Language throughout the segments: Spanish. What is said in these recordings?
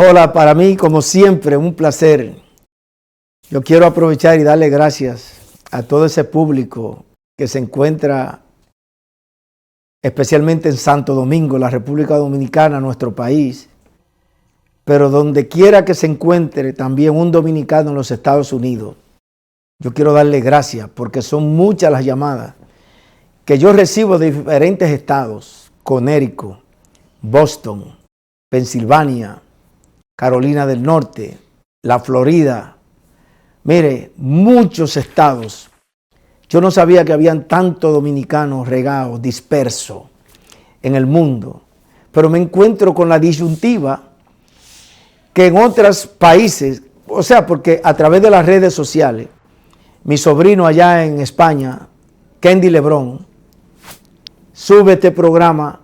Hola, para mí, como siempre, un placer. Yo quiero aprovechar y darle gracias a todo ese público que se encuentra especialmente en Santo Domingo, la República Dominicana, nuestro país, pero donde quiera que se encuentre también un dominicano en los Estados Unidos. Yo quiero darle gracias porque son muchas las llamadas que yo recibo de diferentes estados: Connecticut, Boston, Pensilvania, Carolina del Norte, la Florida. Mire, muchos estados. Yo no sabía que habían tantos dominicanos regados, dispersos en el mundo, pero me encuentro con la disyuntiva que en otros países, o sea, porque a través de las redes sociales, mi sobrino allá en España, Kendy Lebrón, sube este programa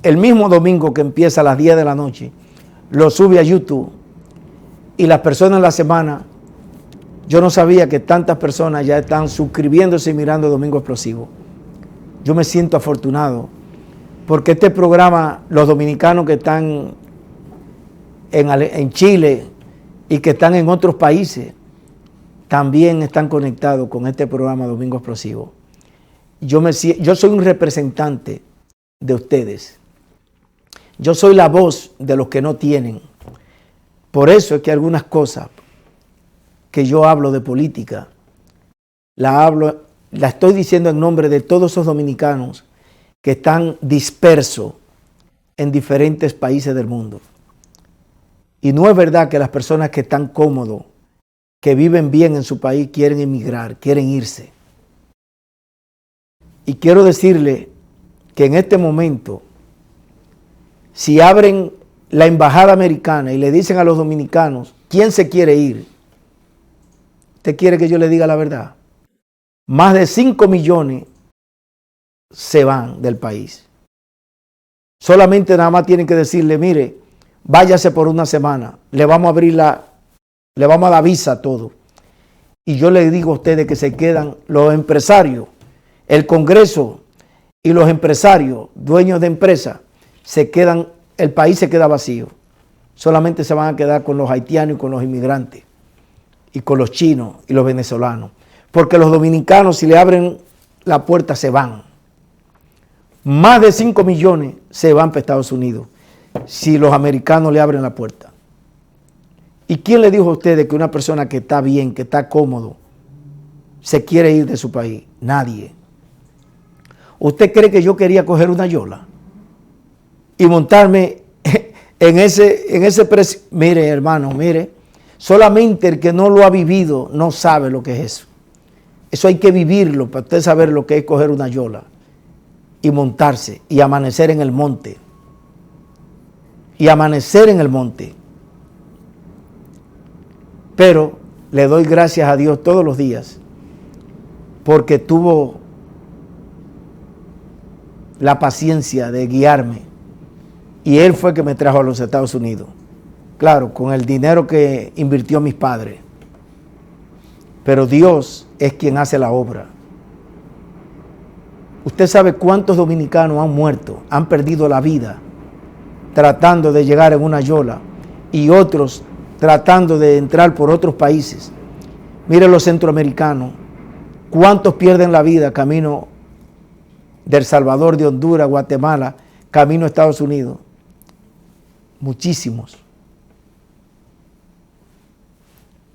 el mismo domingo que empieza a las 10 de la noche, lo sube a YouTube, y las personas en la semana, yo no sabía que tantas personas ya están suscribiéndose y mirando Domingo Explosivo. Yo me siento afortunado porque este programa, los dominicanos que están en Chile y que están en otros países, también están conectados con este programa Domingo Explosivo. Yo soy un representante de ustedes. Yo soy la voz de los que no tienen. Por eso es que algunas cosas que yo hablo de política, la estoy diciendo en nombre de todos esos dominicanos que están dispersos en diferentes países del mundo. Y no es verdad que las personas que están cómodos, que viven bien en su país, quieren emigrar, quieren irse. Y quiero decirle que en este momento, si abren la embajada americana y le dicen a los dominicanos, ¿quién se quiere ir? ¿Usted quiere que yo le diga la verdad? Más de 5 millones se van del país. Solamente nada más tienen que decirle, mire, váyase por una semana, le vamos a abrir le vamos a dar visa a todo. Y yo le digo a ustedes que se quedan los empresarios, el Congreso y los empresarios, dueños de empresas, el país se queda vacío. Solamente se van a quedar con los haitianos y con los inmigrantes, y con los chinos y los venezolanos. Porque los dominicanos, si le abren la puerta, se van. Más de 5 millones se van para Estados Unidos si los americanos le abren la puerta. ¿Y quién le dijo a ustedes que una persona que está bien, que está cómodo, se quiere ir de su país? Nadie. ¿Usted cree que yo quería coger una yola y montarme en ese precio? Mire, hermano, mire, solamente el que no lo ha vivido no sabe lo que es eso. Eso hay que vivirlo para usted saber lo que es coger una yola y montarse y amanecer en el monte. Y amanecer en el monte. Pero le doy gracias a Dios todos los días porque tuvo la paciencia de guiarme, y Él fue que me trajo a los Estados Unidos. Claro, con el dinero que invirtió mis padres. Pero Dios es quien hace la obra. Usted sabe cuántos dominicanos han muerto, han perdido la vida tratando de llegar en una yola, y otros tratando de entrar por otros países. Mire los centroamericanos, cuántos pierden la vida camino de El Salvador, de Honduras, Guatemala, camino a Estados Unidos. Muchísimos.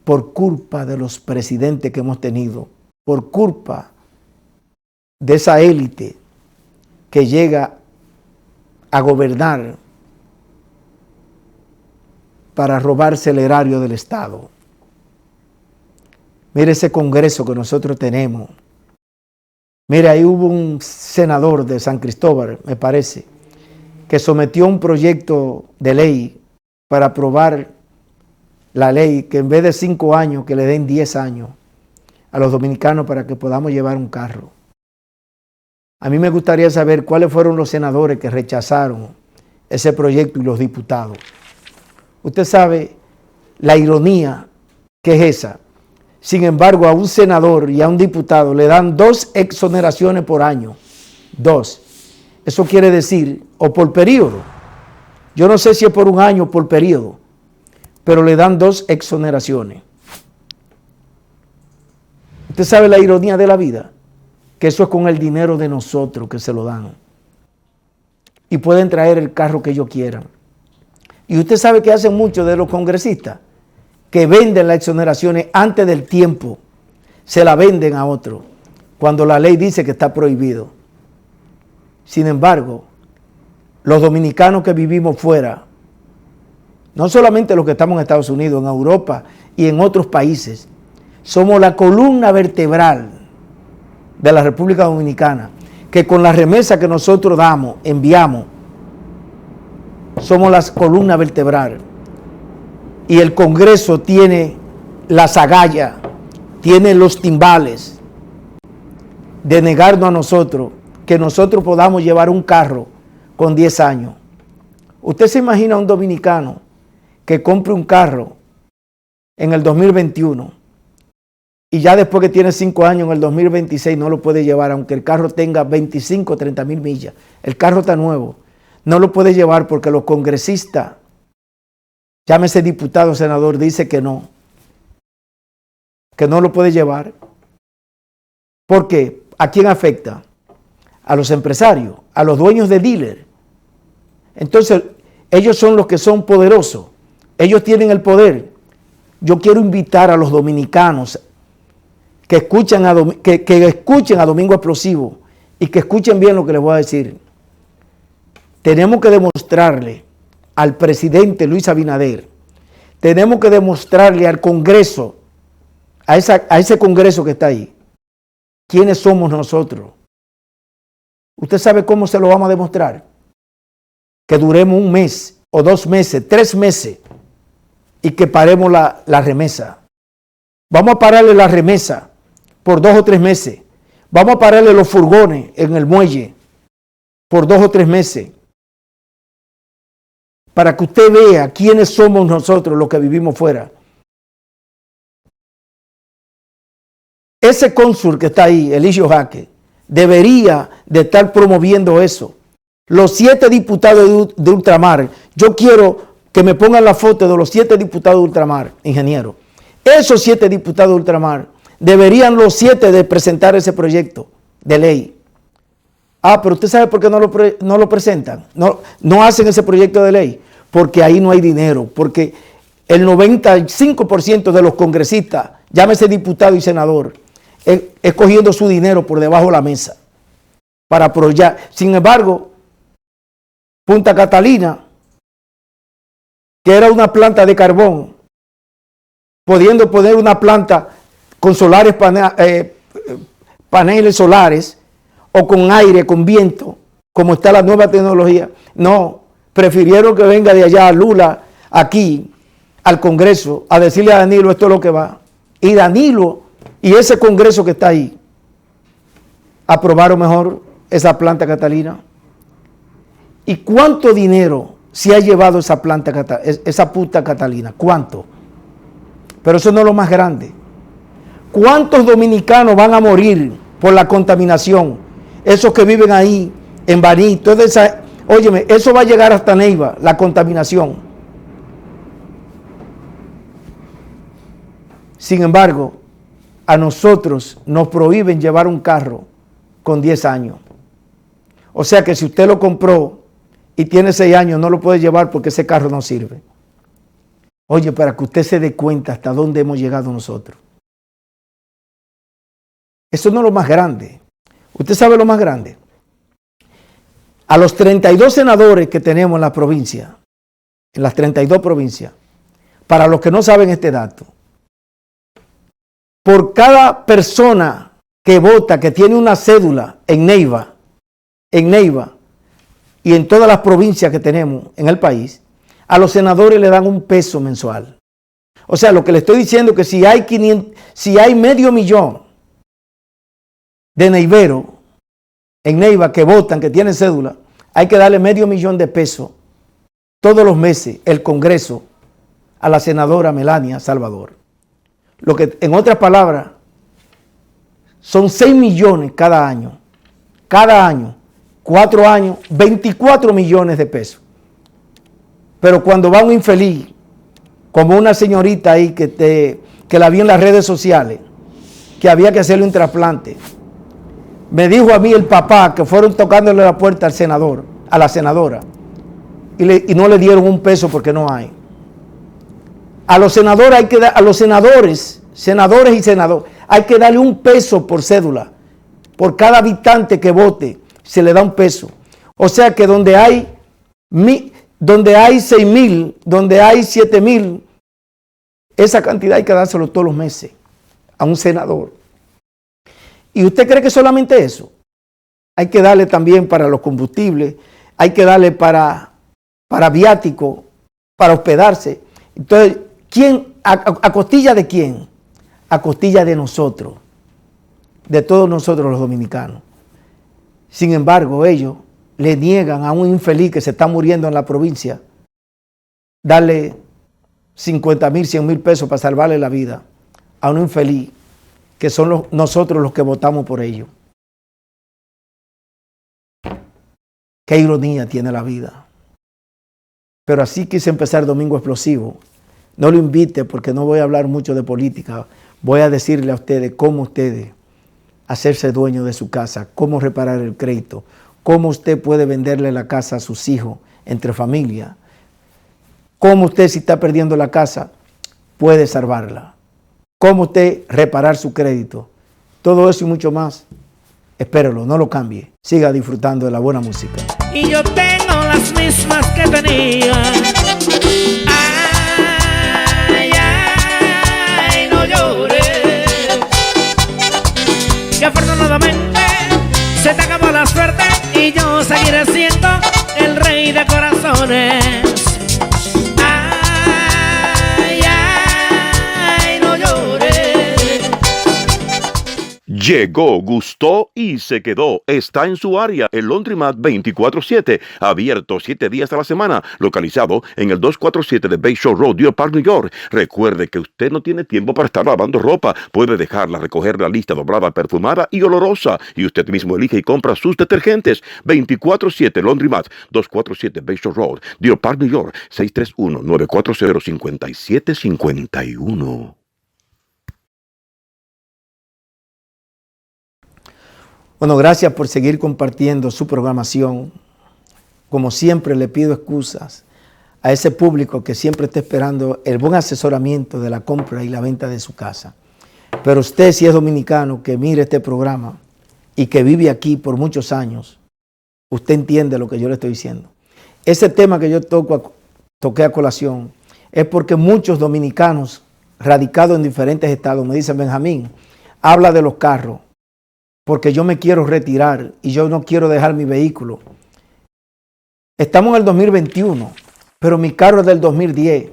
Por culpa de los presidentes que hemos tenido, por culpa de esa élite que llega a gobernar para robarse el erario del Estado. Mire ese Congreso que nosotros tenemos. Mire, ahí hubo un senador de San Cristóbal, me parece, que sometió un proyecto de ley para aprobar la ley que en vez de 5 años, que le den 10 años a los dominicanos para que podamos llevar un carro. A mí me gustaría saber cuáles fueron los senadores que rechazaron ese proyecto y los diputados. Usted sabe la ironía que es esa. Sin embargo, a un senador y a un diputado le dan 2 exoneraciones por año. 2. Eso quiere decir, o por periodo, Yo no sé si es por un año o por periodo, pero le dan 2 exoneraciones. Usted sabe la ironía de la vida, que eso es con el dinero de nosotros que se lo dan. Y pueden traer el carro que ellos quieran. Y usted sabe que hacen muchos de los congresistas, que venden las exoneraciones antes del tiempo, se la venden a otro, cuando la ley dice que está prohibido. Sin embargo, los dominicanos que vivimos fuera, no solamente los que estamos en Estados Unidos, en Europa y en otros países, somos la columna vertebral de la República Dominicana, que con la remesa que nosotros damos, enviamos, somos la columna vertebral. Y el Congreso tiene las agallas, tiene los timbales de negarnos a nosotros que nosotros podamos llevar un carro con 10 años. ¿Usted se imagina un dominicano que compre un carro en el 2021 y ya después que tiene 5 años en el 2026 no lo puede llevar, aunque el carro tenga 25 o 30 mil millas? El carro está nuevo. No lo puede llevar porque los congresistas, llámese diputado o senador, dice que no lo puede llevar. ¿Por qué? ¿A quién afecta? A los empresarios, a los dueños de dealer. Entonces, ellos son los que son poderosos. Ellos tienen el poder. Yo quiero invitar a los dominicanos que escuchen a Domingo Explosivo y que escuchen bien lo que les voy a decir. Tenemos que demostrarle al presidente Luis Abinader, tenemos que demostrarle al Congreso, a ese Congreso que está ahí, quiénes somos nosotros. ¿Usted sabe cómo se lo vamos a demostrar? Que duremos 1 mes o 2 meses, 3 meses y que paremos la remesa. Vamos a pararle la remesa por 2 o 3 meses. Vamos a pararle los furgones en el muelle por 2 o 3 meses. Para que usted vea quiénes somos nosotros los que vivimos fuera. Ese cónsul que está ahí, Eligio Jaque, debería de estar promoviendo eso. Los 7 diputados de ultramar, yo quiero que me pongan la foto de los 7 diputados de ultramar, ingeniero. Esos 7 diputados de ultramar deberían los 7 de presentar ese proyecto de ley. Ah, pero usted sabe por qué no lo presentan, no hacen ese proyecto de ley, porque ahí no hay dinero, porque el 95% de los congresistas, llámese diputado y senador, es cogiendo su dinero por debajo de la mesa para apoyar. Sin embargo, Punta Catalina, que era una planta de carbón, pudiendo poner una planta con paneles solares o con aire, con viento, como está la nueva tecnología. No, prefirieron que venga de allá Lula aquí al Congreso a decirle a Danilo esto es lo que va. Y Danilo y ese Congreso que está ahí aprobaron mejor esa planta Catalina. ¿Y cuánto dinero se ha llevado esa Punta Catalina? ¿Cuánto? Pero eso no es lo más grande. ¿Cuántos dominicanos van a morir por la contaminación? Esos que viven ahí, en Baní, toda esa, óyeme, eso va a llegar hasta Neiva, la contaminación. Sin embargo, a nosotros nos prohíben llevar un carro con 10 años. O sea que si usted lo compró y tiene 6 años, no lo puede llevar porque ese carro no sirve. Oye, para que usted se dé cuenta hasta dónde hemos llegado nosotros. Eso no es lo más grande. ¿Usted sabe lo más grande? A los 32 senadores que tenemos en la provincia, en las 32 provincias, para los que no saben este dato, por cada persona que vota, que tiene una cédula en Neiva y en todas las provincias que tenemos en el país, a los senadores le dan $1 mensual. O sea, lo que le estoy diciendo es que si hay 500.000 de neiveros en Neiva que votan, que tienen cédula, hay que darle $500.000 todos los meses el Congreso a la senadora Melania Salvador. Lo que, en otras palabras, son 6 millones cada año. Cada año, 4 años, $24 millones. Pero cuando va un infeliz, como una señorita ahí que la vi en las redes sociales, que había que hacerle un trasplante, me dijo a mí el papá que fueron tocándole la puerta al senador, a la senadora, y no le dieron un peso porque no hay. A los senadores hay que a los senadores y senadores, hay que darle un peso por cédula. Por cada habitante que vote, se le da un peso. O sea que donde hay 6,000, donde hay 7,000, esa cantidad hay que dárselo todos los meses a un senador. ¿Y usted cree que solamente eso? Hay que darle también para los combustibles, hay que darle para viático, para hospedarse. Entonces, ¿a costilla de quién? A costilla de nosotros, de todos nosotros los dominicanos. Sin embargo, ellos le niegan a un infeliz que se está muriendo en la provincia darle 50,000, 100,000 pesos para salvarle la vida a un infeliz que son nosotros los que votamos por ellos. Qué ironía tiene la vida. Pero así quise empezar Domingo Explosivo. No lo invite porque no voy a hablar mucho de política. Voy a decirle a ustedes cómo ustedes hacerse dueño de su casa, cómo reparar el crédito, cómo usted puede venderle la casa a sus hijos entre familia, cómo usted si está perdiendo la casa puede salvarla, cómo usted reparar su crédito. Todo eso y mucho más. Espérelo, no lo cambie. Siga disfrutando de la buena música. Y yo tengo las mismas que tenía. Ay, ay, no llores, que afortunadamente se te acabó la suerte y yo seguiré siendo el rey de corazones. Ay, ay, no llores. Llegó, gustó y se quedó. Está en su área, el Laundromat 24/7, abierto 7 días a la semana, localizado en el 247 de Bayshore Road, Deer Park, New York. Recuerde que usted no tiene tiempo para estar lavando ropa. Puede dejarla recoger la lista doblada, perfumada y olorosa, y usted mismo elige y compra sus detergentes. 24/7 Laundromat, 247 Bayshore Road, Deer Park, New York, 631-940-5751. Bueno, gracias por seguir compartiendo su programación. Como siempre, le pido excusas a ese público que siempre está esperando el buen asesoramiento de la compra y la venta de su casa. Pero usted, si es dominicano, que mire este programa y que vive aquí por muchos años, usted entiende lo que yo le estoy diciendo. Ese tema que yo toqué a colación es porque muchos dominicanos radicados en diferentes estados me dicen: Benjamín, habla de los carros, porque yo me quiero retirar y yo no quiero dejar mi vehículo. Estamos en el 2021, pero mi carro es del 2010,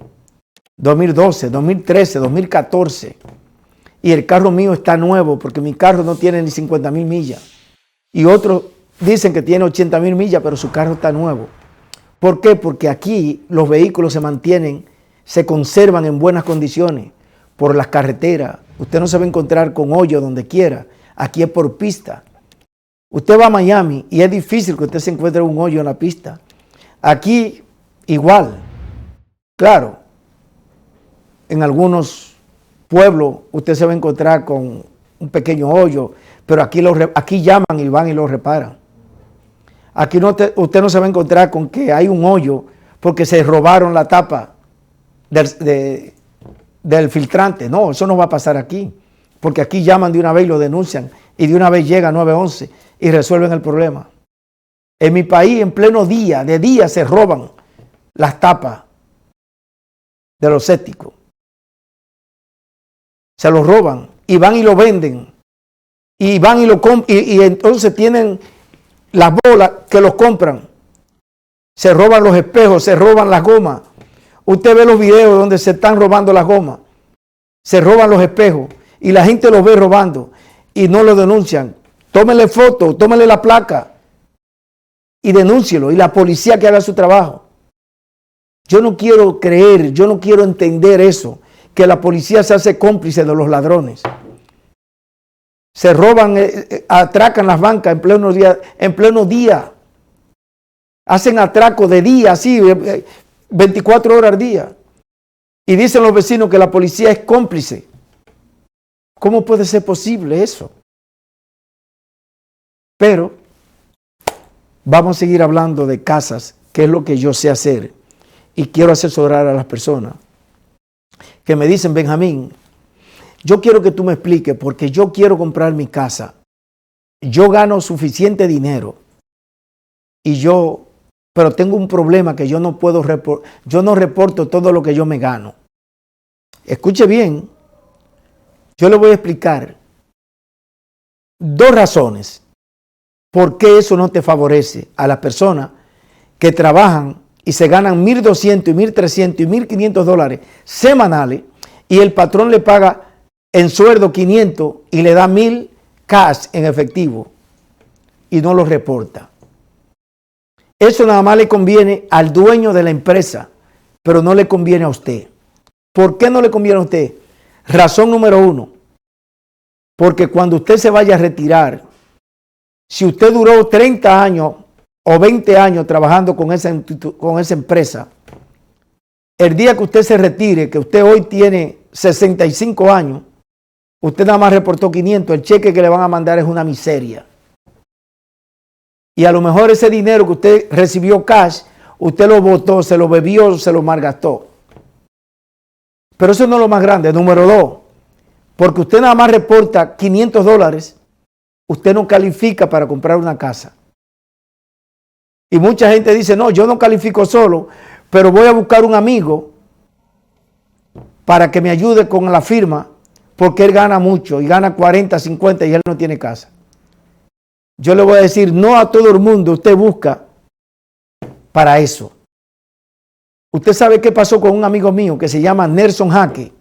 2012, 2013, 2014. Y el carro mío está nuevo porque mi carro no tiene ni 50,000 millas. Y otros dicen que tiene 80,000 millas, pero su carro está nuevo. ¿Por qué? Porque aquí los vehículos se mantienen, se conservan en buenas condiciones por las carreteras. Usted no se va a encontrar con hoyo donde quiera. Aquí es por pista. Usted va a Miami y es difícil que usted se encuentre un hoyo en la pista. Aquí igual. Claro, en algunos pueblos usted se va a encontrar con un pequeño hoyo, pero aquí llaman y van y lo reparan. Aquí usted no se va a encontrar con que hay un hoyo porque se robaron la tapa del filtrante. No, eso no va a pasar aquí. Porque aquí llaman de una vez y lo denuncian y de una vez llega 911 y resuelven el problema. En mi país, en pleno día, de día se roban las tapas de los sépticos. Se los roban y van y lo venden. Y van y lo compran y entonces tienen las bolas que los compran. Se roban los espejos, se roban las gomas. Usted ve los videos donde se están robando las gomas. Se roban los espejos. Y la gente lo ve robando y no lo denuncian. Tómenle foto, tómenle la placa y denúncielo. Y la policía que haga su trabajo. Yo no quiero creer, yo no quiero entender eso, que la policía se hace cómplice de los ladrones. Se roban, atracan las bancas en pleno día. Hacen atraco de día, así, 24 horas al día. Y dicen los vecinos que la policía es cómplice. ¿Cómo puede ser posible eso? Pero vamos a seguir hablando de casas, que es lo que yo sé hacer. Y quiero asesorar a las personas que me dicen, Benjamín, yo quiero que tú me expliques porque yo quiero comprar mi casa. Yo gano suficiente dinero pero tengo un problema que yo no puedo yo no reporto todo lo que yo me gano. Escuche bien, yo le voy a explicar 2 razones por qué eso no te favorece a las personas que trabajan y se ganan $1,200 y $1,300 y $1,500 semanales y el patrón le paga en sueldo 500 y le da 1,000 cash en efectivo y no lo reporta. Eso nada más le conviene al dueño de la empresa, pero no le conviene a usted. ¿Por qué no le conviene a usted? Razón número 1, porque cuando usted se vaya a retirar, si usted duró 30 años o 20 años trabajando con esa empresa, el día que usted se retire, que usted hoy tiene 65 años, usted nada más reportó 500, el cheque que le van a mandar es una miseria. Y a lo mejor ese dinero que usted recibió cash, usted lo botó, se lo bebió, se lo malgastó. Pero eso no es lo más grande. Número 2, porque usted nada más reporta $500, usted no califica para comprar una casa. Y mucha gente dice, no, yo no califico solo, pero voy a buscar un amigo para que me ayude con la firma, porque él gana mucho y gana 40, 50 y él no tiene casa. Yo le voy a decir, no a todo el mundo usted busca para eso. Usted sabe qué pasó con un amigo mío que se llama Nelson Jaque,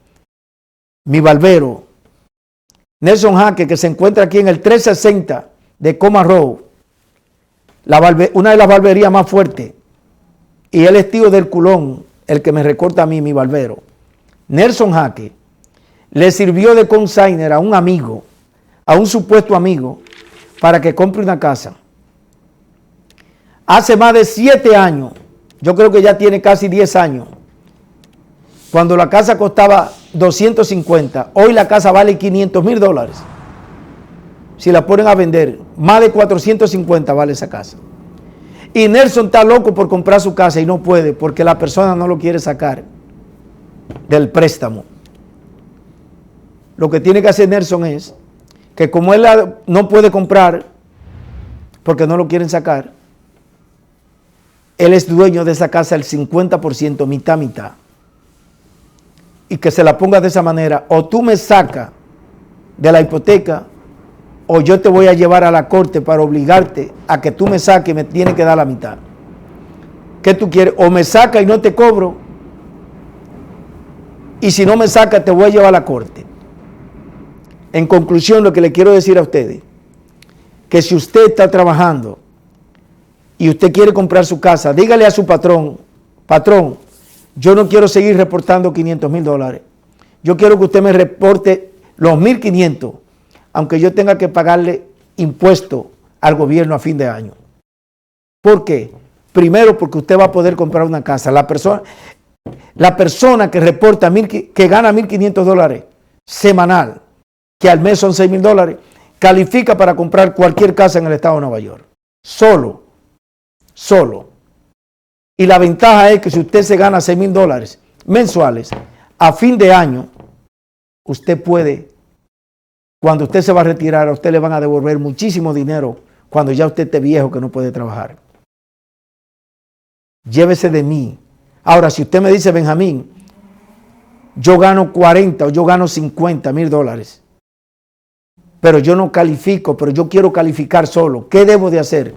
mi barbero. Nelson Jaque, que se encuentra aquí en el 360 de Coma Road, una de las barberías más fuertes. Y él es tío del culón, el que me recorta a mí, mi barbero. Nelson Jaque le sirvió de consigner a un amigo, a un supuesto amigo, para que compre una casa. Hace más de 7 años, yo creo que ya tiene casi 10 años, cuando la casa costaba 250, hoy la casa vale $500,000. Si la ponen a vender, más de 450 vale esa casa. Y Nelson está loco por comprar su casa y no puede porque la persona no lo quiere sacar del préstamo. Lo que tiene que hacer Nelson es que como él no puede comprar porque no lo quieren sacar, él es dueño de esa casa el 50%, mitad, mitad. Y que se la ponga de esa manera, o tú me sacas de la hipoteca, o yo te voy a llevar a la corte para obligarte a que tú me saques y me tienes que dar la mitad. ¿Qué tú quieres? O me sacas y no te cobro, y si no me sacas te voy a llevar a la corte. En conclusión, lo que le quiero decir a ustedes, que si usted está trabajando y usted quiere comprar su casa, dígale a su patrón, patrón, yo no quiero seguir reportando $500,000. Yo quiero que usted me reporte los 1,500, aunque yo tenga que pagarle impuestos al gobierno a fin de año. ¿Por qué? Primero, porque usted va a poder comprar una casa. La persona que reporta que gana $1,500 semanal, que al mes son $6,000, califica para comprar cualquier casa en el estado de Nueva York. Solo. Y la ventaja es que si usted se gana $6,000 mensuales, a fin de año, usted puede, cuando usted se va a retirar, a usted le van a devolver muchísimo dinero cuando ya usted esté viejo que no puede trabajar. Llévese de mí. Ahora, si usted me dice, Benjamín, yo gano 40 o yo gano $50,000, pero yo no califico, pero yo quiero calificar solo, ¿qué debo de hacer?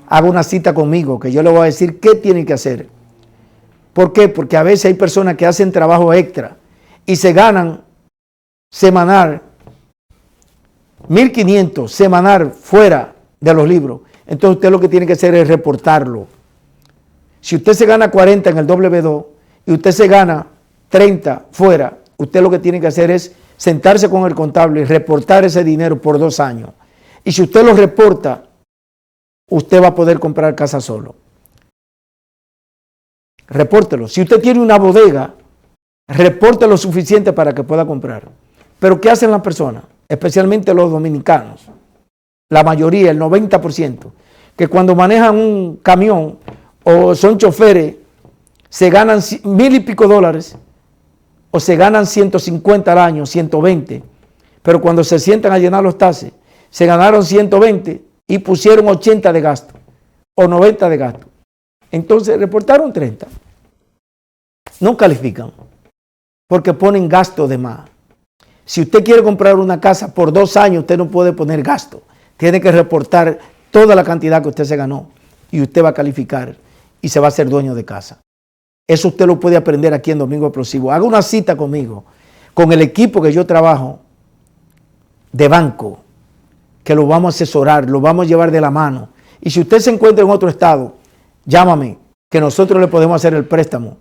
Haga una cita conmigo, que yo le voy a decir qué tiene que hacer. ¿Por qué? Porque a veces hay personas que hacen trabajo extra y se ganan semanal, 1,500 semanal fuera de los libros. Entonces usted lo que tiene que hacer es reportarlo. Si usted se gana 40 en el W2 y usted se gana 30 fuera, usted lo que tiene que hacer es sentarse con el contable y reportar ese dinero por 2 años. Y si usted lo reporta, usted va a poder comprar casa solo. repórtelo. Si usted tiene una bodega, reporte lo suficiente para que pueda comprar. Pero ¿qué hacen las personas? Especialmente los dominicanos, la mayoría, el 90%, que cuando manejan un camión o son choferes, se ganan $1,000 y pico o se ganan 150 al año, 120, pero cuando se sientan a llenar los taxis, se ganaron 120 y pusieron 80 de gasto o 90 de gasto. Entonces reportaron 30. No califican porque ponen gasto de más. Si usted quiere comprar una casa por 2 años, usted no puede poner gasto. Tiene que reportar toda la cantidad que usted se ganó y usted va a calificar y se va a hacer dueño de casa. Eso usted lo puede aprender aquí en Domingo Explosivo. Haga una cita conmigo, con el equipo que yo trabajo de banco, que lo vamos a asesorar, lo vamos a llevar de la mano. Y si usted se encuentra en otro estado, llámame, que nosotros le podemos hacer el préstamo.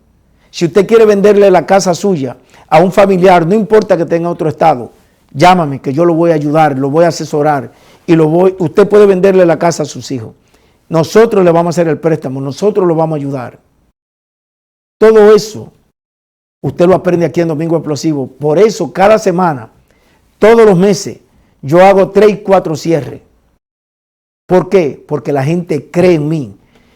Si usted quiere venderle la casa suya a un familiar, no importa que tenga otro estado, llámame, que yo lo voy a ayudar, lo voy a asesorar y usted puede venderle la casa a sus hijos. Nosotros le vamos a hacer el préstamo, nosotros lo vamos a ayudar. Todo eso usted lo aprende aquí en Domingo Explosivo. Por eso cada semana, todos los meses, yo hago 3 y 4 cierres. ¿Por qué? Porque la gente cree en mí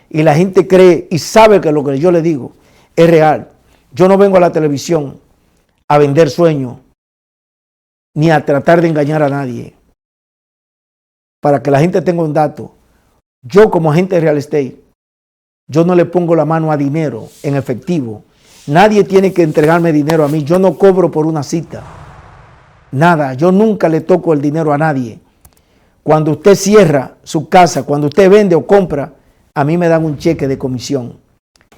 y la gente cree y sabe que lo que yo le digo es real. Yo no vengo a la televisión a vender sueños ni a tratar de engañar a nadie. Para que la gente tenga un dato, yo como agente de real estate, yo no le pongo la mano a dinero en efectivo. Nadie tiene que entregarme dinero a mí. Yo no cobro por una cita. Nada. Yo nunca le toco el dinero a nadie. Cuando usted cierra su casa, cuando usted vende o compra, a mí me dan un cheque de comisión.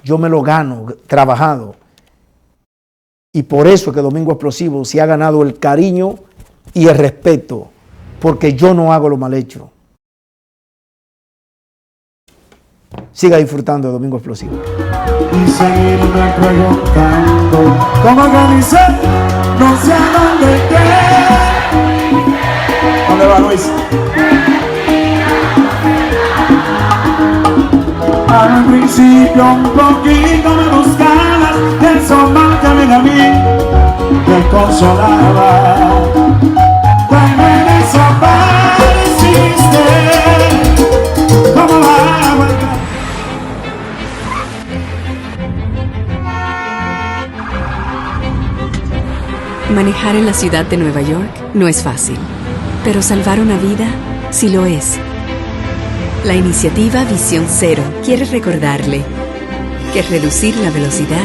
Yo me lo gano trabajado. Y por eso es que Domingo Explosivo se ha ganado el cariño y el respeto, porque yo no hago lo mal hecho. Siga disfrutando de Domingo Explosivo. Y seguirme preguntando cómo organizar, no sé a dónde qué. ¿Dónde va Luis? Al principio un poquito me buscabas, de esos mal que ven a mí, te consolaba. Cuando en eso apareciste, ¿cómo va? Manejar en la ciudad de Nueva York no es fácil, pero salvar una vida sí lo es. La iniciativa Visión Cero quiere recordarle que reducir la velocidad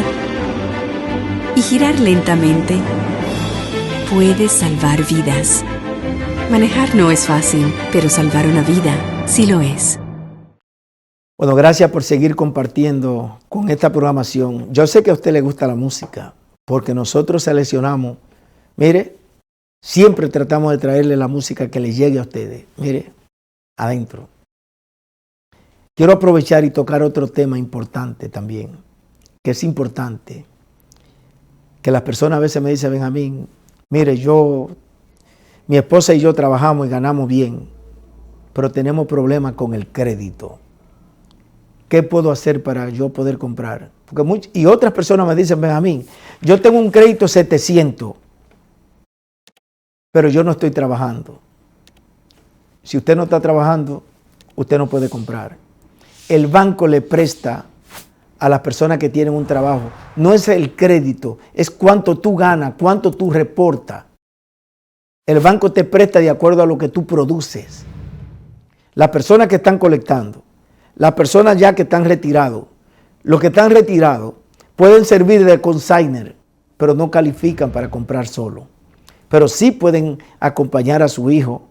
y girar lentamente puede salvar vidas. Manejar no es fácil, pero salvar una vida sí lo es. Bueno, gracias por seguir compartiendo con esta programación. Yo sé que a usted le gusta la música, porque nosotros seleccionamos. Mire, siempre tratamos de traerle la música que le llegue a ustedes. Mire, adentro. Quiero aprovechar y tocar otro tema importante también, que es importante, que las personas a veces me dicen, Benjamín, mire, mi esposa y yo trabajamos y ganamos bien, pero tenemos problemas con el crédito. ¿Qué puedo hacer para yo poder comprar? Y otras personas me dicen, Benjamín, yo tengo un crédito 700, pero yo no estoy trabajando. Si usted no está trabajando, usted no puede comprar. El banco le presta a las personas que tienen un trabajo. No es el crédito, es cuánto tú ganas, cuánto tú reportas. El banco te presta de acuerdo a lo que tú produces. Las personas que están colectando, las personas ya que están retirados, los que están retirados pueden servir de consignor, pero no califican para comprar solo. Pero sí pueden acompañar a su hijo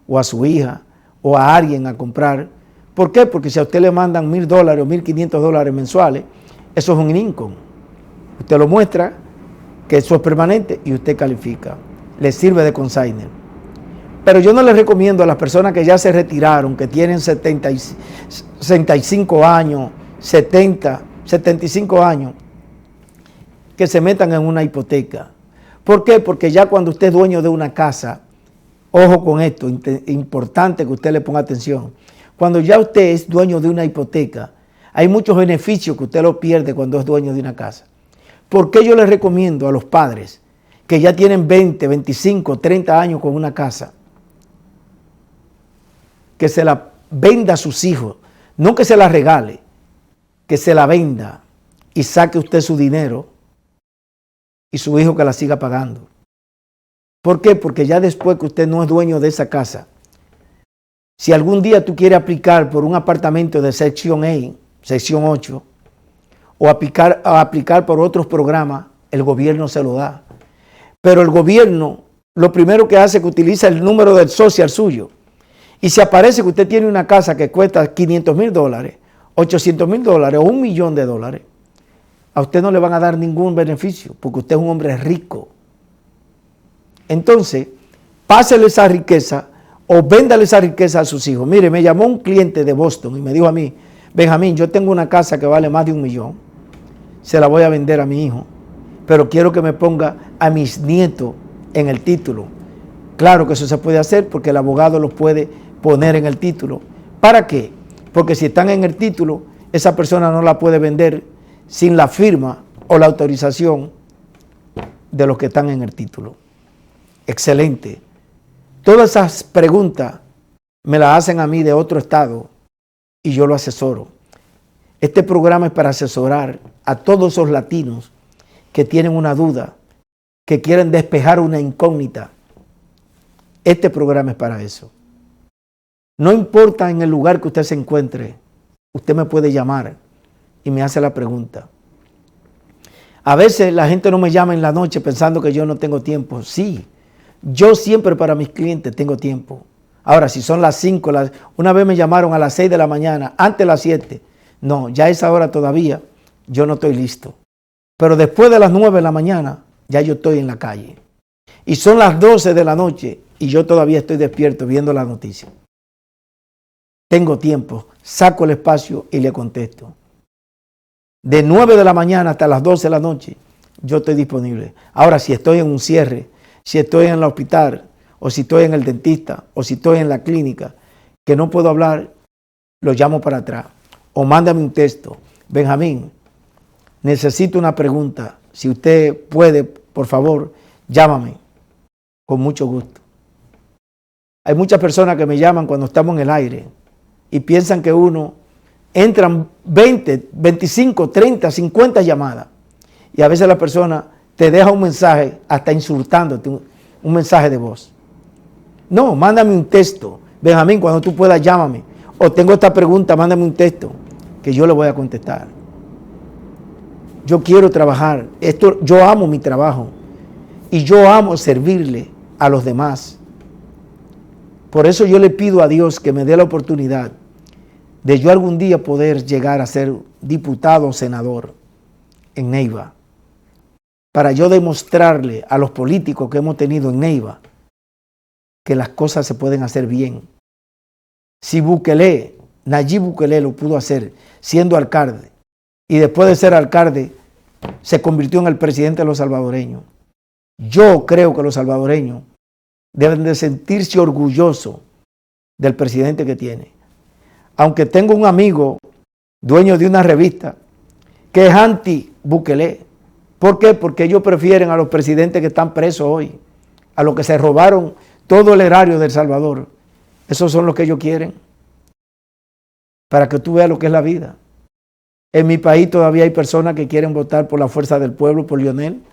o a su hija o a alguien a comprar. ¿Por qué? Porque si a usted le mandan $1,000 o $1,500 mensuales, eso es un income. Usted lo muestra, que eso es permanente y usted califica. Le sirve de consignor. Pero yo no les recomiendo a las personas que ya se retiraron, que tienen 65 años, 70, 75 años, que se metan en una hipoteca. ¿Por qué? Porque ya cuando usted es dueño de una casa, ojo con esto, importante que usted le ponga atención. Cuando ya usted es dueño de una hipoteca, Hay muchos beneficios que usted lo pierde cuando es dueño de una casa. ¿Por qué yo les recomiendo a los padres que ya tienen 20, 25, 30 años con una casa, que se la venda a sus hijos? No que se la regale, que se la venda y saque usted su dinero y su hijo que la siga pagando. ¿Por qué? Porque ya después que usted no es dueño de esa casa, si algún día tú quieres aplicar por un apartamento de sección A, sección 8, o aplicar por otros programas, el gobierno se lo da. Pero el gobierno lo primero que hace es que utiliza el número del social suyo. Y si aparece que usted tiene una casa que cuesta $500,000, $800,000 o $1,000,000, a usted no le van a dar ningún beneficio porque usted es un hombre rico. Entonces, pásele esa riqueza o véndale esa riqueza a sus hijos. Mire, me llamó un cliente de Boston y me dijo a mí: Benjamín, yo tengo una casa que vale más de $1 millón, se la voy a vender a mi hijo, pero quiero que me ponga a mis nietos en el título. Claro que eso se puede hacer porque el abogado los puede poner en el título. ¿Para qué? Porque si están en el título, esa persona no la puede vender sin la firma o la autorización de los que están en el título. Excelente. Todas esas preguntas me las hacen a mí de otro estado y yo lo asesoro. Este programa es para asesorar a todos esos latinos que tienen una duda, que quieren despejar una incógnita. Este programa es para eso. No importa en el lugar que usted se encuentre, usted me puede llamar y me hace la pregunta. A veces la gente no me llama en la noche pensando que yo no tengo tiempo. Sí, yo siempre para mis clientes tengo tiempo. Ahora, si son las 5, una vez me llamaron a las 6 de la mañana, antes de las 7. No, ya a esa hora todavía yo no estoy listo. Pero después de las 9 de la mañana, ya yo estoy en la calle. Y son las 12 de la noche y yo todavía estoy despierto viendo la noticia. Tengo tiempo, saco el espacio y le contesto. De 9 de la mañana hasta las 12 de la noche, yo estoy disponible. Ahora, si estoy en un cierre, si estoy en el hospital, o si estoy en el dentista, o si estoy en la clínica, que no puedo hablar, lo llamo para atrás. O mándame un texto. Benjamín, necesito una pregunta. Si usted puede, por favor, llámame. Con mucho gusto. Hay muchas personas que me llaman cuando estamos en el aire y piensan que entran 20, 25, 30, 50 llamadas. Y a veces la persona te deja un mensaje hasta insultándote, un mensaje de voz. No, mándame un texto. Benjamín, cuando tú puedas, llámame. O tengo esta pregunta, mándame un texto que yo le voy a contestar. Yo quiero trabajar. Yo amo mi trabajo. Y yo amo servirle a los demás. Por eso yo le pido a Dios que me dé la oportunidad de yo algún día poder llegar a ser diputado o senador en Neiva, para yo demostrarle a los políticos que hemos tenido en Neiva que las cosas se pueden hacer bien. Si Nayib Bukele lo pudo hacer siendo alcalde y después de ser alcalde se convirtió en el presidente de los salvadoreños, yo creo que los salvadoreños deben de sentirse orgullosos del presidente que tiene. Aunque tengo un amigo, dueño de una revista, que es anti-Bukele. ¿Por qué? Porque ellos prefieren a los presidentes que están presos hoy, a los que se robaron todo el erario de El Salvador. Esos son los que ellos quieren. Para que tú veas lo que es la vida. En mi país todavía hay personas que quieren votar por la fuerza del pueblo, por Lionel.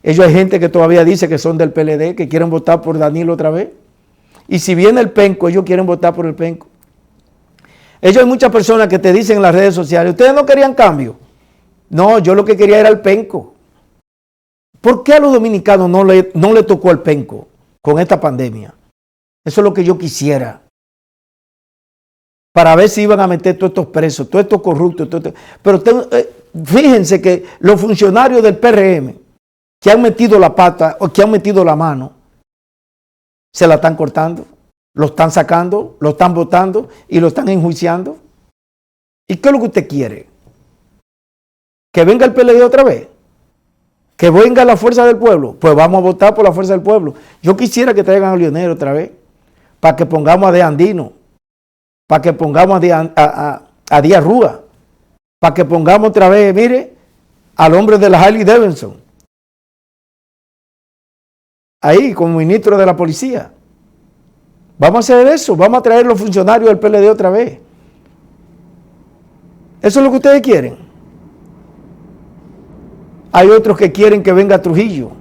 Ellos hay gente que todavía dice que son del PLD, que quieren votar por Danilo otra vez. Y si viene el penco, ellos quieren votar por el penco. Ellos hay muchas personas que te dicen en las redes sociales, ustedes no querían cambio. No, yo lo que quería era el penco. ¿Por qué a los dominicanos no le tocó el penco con esta pandemia? Eso es lo que yo quisiera. Para ver si iban a meter todos estos presos, todos estos corruptos. Pero fíjense que los funcionarios del PRM que han metido la pata o que han metido la mano, se la están cortando, lo están sacando, lo están votando y lo están enjuiciando. ¿Y qué es lo que usted quiere? ¿Que venga el PLD otra vez? ¿Que venga la fuerza del pueblo? Pues vamos a votar por la fuerza del pueblo. Yo quisiera que traigan a Lionel otra vez, para que pongamos a De Andino, para que pongamos a Díaz Rúa, para que pongamos otra vez, mire, al hombre de la Harley Davidson, ahí como ministro de la policía. Vamos a hacer eso, vamos a traer los funcionarios del PLD otra vez. ¿Eso es lo que ustedes quieren? Hay otros que quieren que venga Trujillo.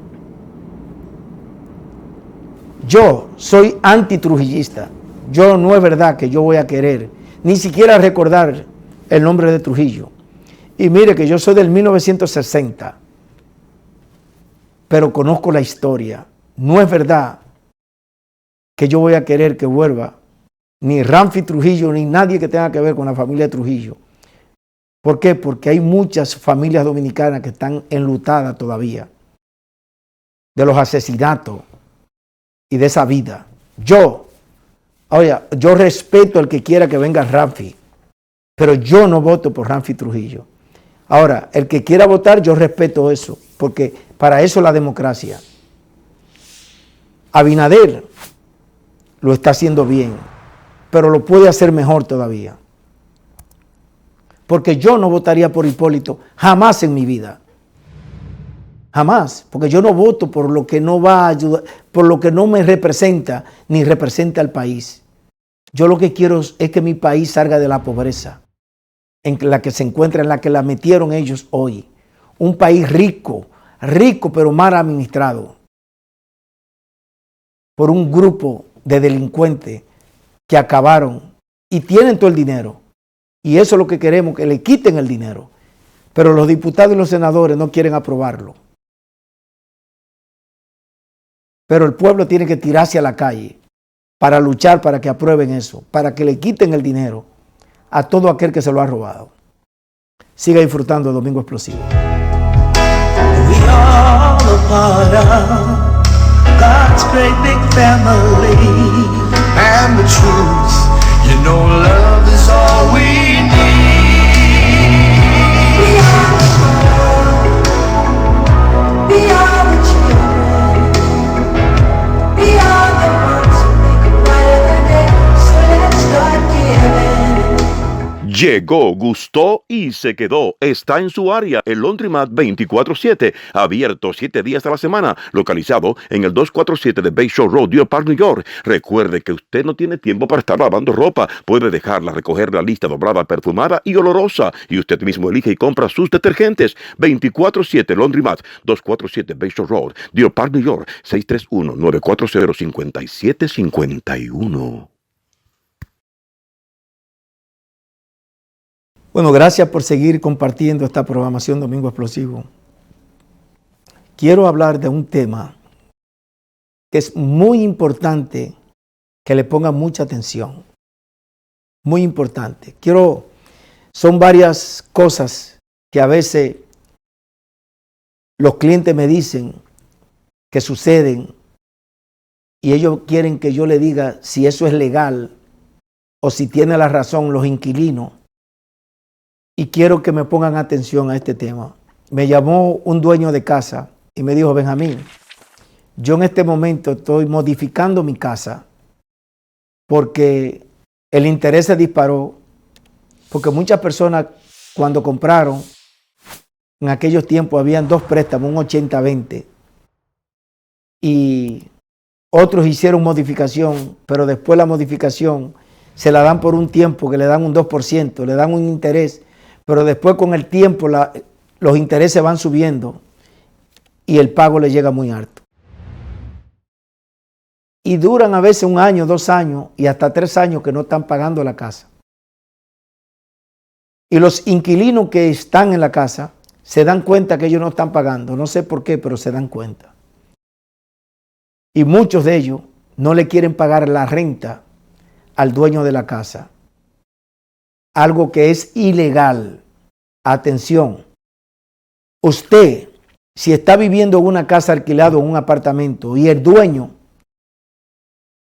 Yo soy antitrujillista. Yo no es verdad que yo voy a querer ni siquiera recordar el nombre de Trujillo. Y mire que yo soy del 1960, pero conozco la historia. No es verdad que yo voy a querer que vuelva ni Ramfi Trujillo ni nadie que tenga que ver con la familia de Trujillo. ¿Por qué? Porque hay muchas familias dominicanas que están enlutadas todavía de los asesinatos y de esa vida. Yo respeto al que quiera que venga Ramfi, pero yo no voto por Ramfi Trujillo. Ahora, el que quiera votar, yo respeto eso, porque para eso es la democracia. Abinader lo está haciendo bien, pero lo puede hacer mejor todavía. Porque yo no votaría por Hipólito jamás en mi vida. Jamás, porque yo no voto por lo que no va a ayudar, por lo que no me representa ni representa al país. Yo lo que quiero es que mi país salga de la pobreza en la que se encuentra, en la que la metieron ellos hoy. Un país rico, rico pero mal administrado por un grupo de delincuentes que acabaron y tienen todo el dinero. Y eso es lo que queremos, que le quiten el dinero. Pero los diputados y los senadores no quieren aprobarlo. Pero el pueblo tiene que tirarse a la calle para luchar para que aprueben eso, para que le quiten el dinero a todo aquel que se lo ha robado. Siga disfrutando de Domingo Explosivo. We all a part of God's great big family. And the truth, you know, love is all we need. We are the world. We are the children. We are the ones who make it brighter than day. So let's start giving. Llegó, gustó y se quedó. Está en su área, el Laundromat 24/7, abierto 7 días a la semana, localizado en el 247 de Bayshore Road, Deer Park, New York. Recuerde que usted no tiene tiempo para estar lavando ropa. Puede dejarla recoger la lista doblada, perfumada y olorosa, y usted mismo elige y compra sus detergentes. 24/7 Laundromat, 247 Bayshore Road, Deer Park, New York, 631-940-5751. Bueno, gracias por seguir compartiendo esta programación Domingo Explosivo. Quiero hablar de un tema que es muy importante que le pongan mucha atención. Muy importante. Son varias cosas que a veces los clientes me dicen que suceden y ellos quieren que yo le diga si eso es legal o si tiene la razón los inquilinos. Y quiero que me pongan atención a este tema. Me llamó un dueño de casa y me dijo: Benjamín, yo en este momento estoy modificando mi casa porque el interés se disparó, porque muchas personas cuando compraron, en aquellos tiempos habían 2 préstamos, un 80-20, y otros hicieron modificación, pero después la modificación se la dan por un tiempo que le dan un 2%, le dan un interés, pero después con el tiempo los intereses van subiendo y el pago le llega muy alto. Y duran a veces 1 año, 2 años y hasta 3 años que no están pagando la casa. Y los inquilinos que están en la casa se dan cuenta que ellos no están pagando. No sé por qué, pero se dan cuenta. Y muchos de ellos no le quieren pagar la renta al dueño de la casa. Algo que es ilegal. Atención. Usted, si está viviendo en una casa alquilada o en un apartamento y el dueño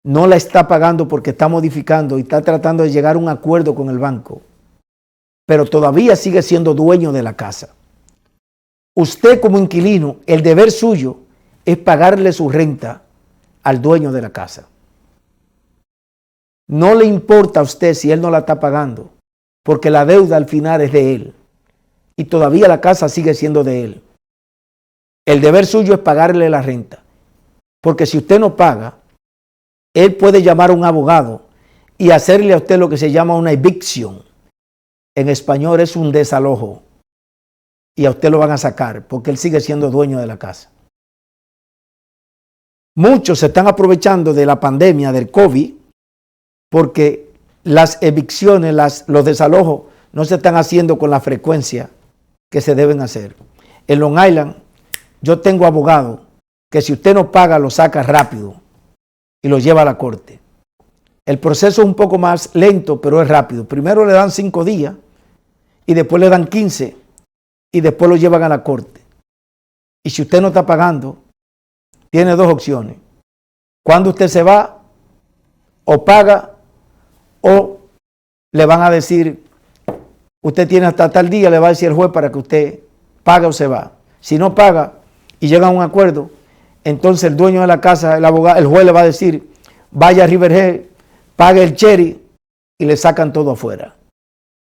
no la está pagando porque está modificando y está tratando de llegar a un acuerdo con el banco, pero todavía sigue siendo dueño de la casa, usted como inquilino, el deber suyo es pagarle su renta al dueño de la casa. No le importa a usted si él no la está pagando, porque la deuda al final es de él. y todavía la casa sigue siendo de él. El deber suyo es pagarle la renta. Porque si usted no paga, él puede llamar a un abogado y hacerle a usted lo que se llama una evicción. En español es un desalojo. Y a usted lo van a sacar porque él sigue siendo dueño de la casa. Muchos se están aprovechando de la pandemia del COVID porque las evicciones, los desalojos no se están haciendo con la frecuencia que se deben hacer. En Long Island yo tengo abogado que si usted no paga lo saca rápido y lo lleva a la corte. El proceso es un poco más lento, pero es rápido. Primero le dan 5 días y después le dan 15 y después lo llevan a la corte. Y si usted no está pagando, tiene 2 opciones. Cuando usted se va, o paga, o le van a decir, usted tiene hasta tal día, le va a decir el juez para que usted pague o se va. Si no paga y llega a un acuerdo, entonces el dueño de la casa, el abogado, el juez le va a decir, vaya a Riverhead, pague el cherry y le sacan todo afuera.